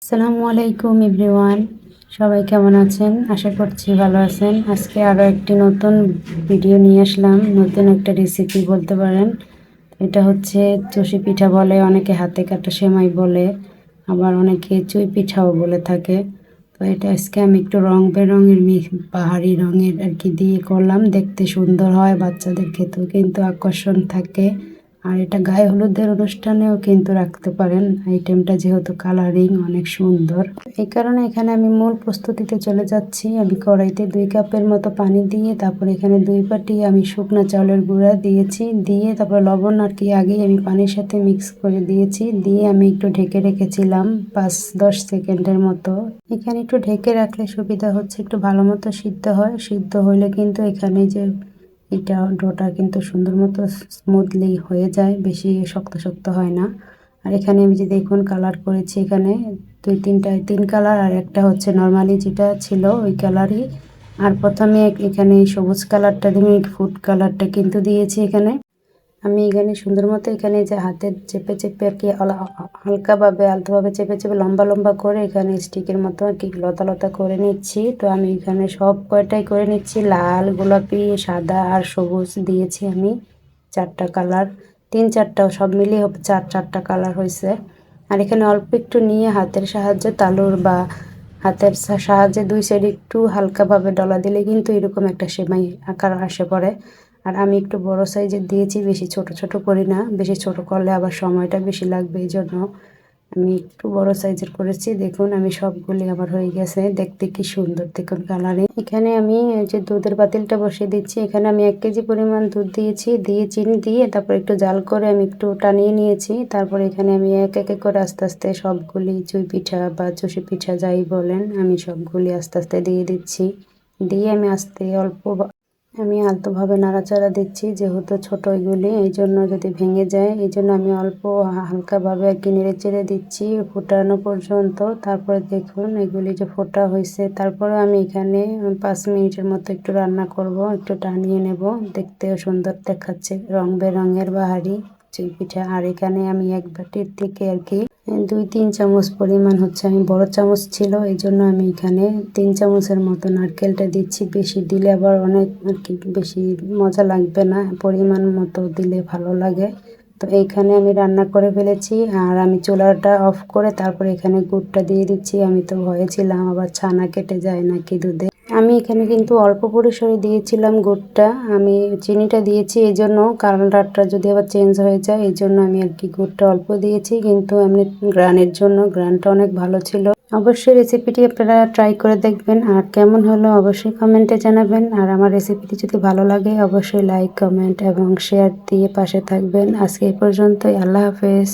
আসসালামু আলাইকুম এভরিওয়ান, সবাই কেমন আছেন? আশা করছি ভালো আছেন। আজকে আরও একটি নতুন ভিডিও নিয়ে আসলাম, নতুন একটা রেসিপি বলতে পারেন। এটা হচ্ছে চষি পিঠা বলে, অনেকে হাতে কাটা সেমাই বলে, আবার অনেকে চুই পিঠাও বলে থাকে। তো এটা আজকে আমি একটু রং বেরঙের পাহাড়ি রঙের আর কি দিয়ে করলাম, দেখতে সুন্দর হয়, বাচ্চাদের খেতেও কিন্তু আকর্ষণ থাকে। আর এটা গায়ে হলুদের অনুষ্ঠানেও কিন্তু রাখতে পারেন, আইটেমটা যেহেতু কালারিং অনেক সুন্দর। এই কারণে এখানে আমি মূল প্রস্তুতিতে চলে যাচ্ছি। আমি কড়াইতে 2 কাপের মতো পানি দিয়ে, তারপর এখানে 2 বাটি আমি শুকনো চাউলের গুঁড়া দিয়েছি, দিয়ে তারপর লবণ আর কি আগেই আমি পানির সাথে মিক্স করে দিয়েছি, দিয়ে আমি একটু ঢেকে রেখেছিলাম 5-10 সেকেন্ডের মতো। এখানে একটু ঢেকে রাখলে সুবিধা হচ্ছে একটু ভালো মতো সিদ্ধ হয়, সিদ্ধ হইলে কিন্তু এখানে যে এটা ডোটা কিন্তু সুন্দর মতো স্মুথলি হয়ে যায়, বেশি শক্ত শক্ত হয় না। আর এখানে আমি যে দেখুন কালার করেছি, এখানে 3 কালার, আর একটা হচ্ছে নর্মালি যেটা ছিল ওই কালারই। আর প্রথমে এখানে সবুজ কালারটা দিয়ে ফুড কালারটা কিন্তু দিয়েছি। এখানে আমি এখানে সুন্দর মতো এখানে যে হাতে চেপে চেপে আর কি হালকাভাবে আলতোভাবে চেপে চেপে লম্বা লম্বা করে এখানে স্টিকের মতো আর কি লতা লতা করে নিচ্ছি। তো আমি এখানে সব কয়টাই করে নিচ্ছি, লাল, গোলাপি, সাদা আর সবুজ দিয়েছি আমি 4টা কালার, 3-4টা সব মিলিয়ে 4টা কালার হয়েছে। আর এখানে অল্প একটু নিয়ে হাতের সাহায্যে তালুর বা হাতের সাহায্যে 2 সাইড একটু হালকাভাবে ডলা দিলে কিন্তু এরকম একটা সেমাই আকার আসে পড়ে। আর আমি একটু বড় সাইজের দিয়েছি, বেশি ছোট ছোট করি না, বেশি ছোট করলে আবার সময়টা বেশি লাগবে, এই জন্য আমি একটু বড় সাইজের করেছি। দেখুন আমি সবগুলি আমার হয়ে গেছে, দেখতে কি সুন্দর দেখুন কালারে। এখানে আমি যে দুধের পাতিলটা বসিয়ে দিচ্ছি, এখানে আমি 1 কেজি পরিমাণ দুধ দিয়েছি, দিয়ে চিনি দিয়ে তারপর একটু জাল করে আমি একটু টানিয়ে নিয়েছি। তারপর এখানে আমি এক এক করে আস্তে আস্তে সবগুলি চুই পিঠা বা চষি পিঠা যাই বলেন, আমি সবগুলি আস্তে আস্তে দিয়ে দিচ্ছি। দিয়ে আমি আমি আলতোভাবে নাড়াচাড়া দিচ্ছি, যেহেতু ছোট এগুলি, এই জন্য যদি ভেঙে যায় এই জন্য আমি অল্প হালকাভাবে আর কি নেড়ে চেড়ে দিচ্ছি ফোটানো পর্যন্ত। তারপরে দেখুন এগুলি যে ফোটা হয়েছে, তারপরে আমি এখানে 5 মিনিটের মতো একটু রান্না করব, একটু টানিয়ে নেব, দেখতেও সুন্দর দেখাচ্ছে রং বেরঙের বাহারি চুই পিঠা। আর এখানে আমি 1 বাটির থেকে আর কি 2-3 চামচ পরিমাণ হচ্ছে, আমি বড় চামচ ছিল এই জন্য আমি এখানে 3 চামচের মতো নারকেলটা দিচ্ছি। বেশি দিলে আবার অনেক আর কি বেশি মজা লাগবে না, পরিমাণ মতো দিলে ভালো লাগে। তো এইখানে আমি রান্না করে ফেলেছি, আর আমি চুলাটা অফ করে তারপরে এখানে গুড়টা দিয়ে দিচ্ছি। আমি তো ভয়ে ছিলাম আবার ছানা কেটে যায় নাকি দুধে। আমি এখানে কিন্তু অল্প পরিসরে দিয়েছিলাম গুড়টা, আমি চিনিটা দিয়েছি এই জন্য কালারটা যদি আবার চেঞ্জ হয়ে যায় এই জন্য আমি আর কি গুড়টা অল্প দিয়েছি, কিন্তু এমনি গ্রানের জন্য গ্রানটা অনেক ভালো ছিল। অবশ্যই রেসিপিটি আপনারা ট্রাই করে দেখবেন, আর কেমন হলো অবশ্যই কমেন্টে জানাবেন। আর আমার রেসিপিটি যদি ভালো লাগে অবশ্যই লাইক, কমেন্ট এবং শেয়ার দিয়ে পাশে থাকবেন। আজকে এই পর্যন্তই, আল্লাহ হাফেজ।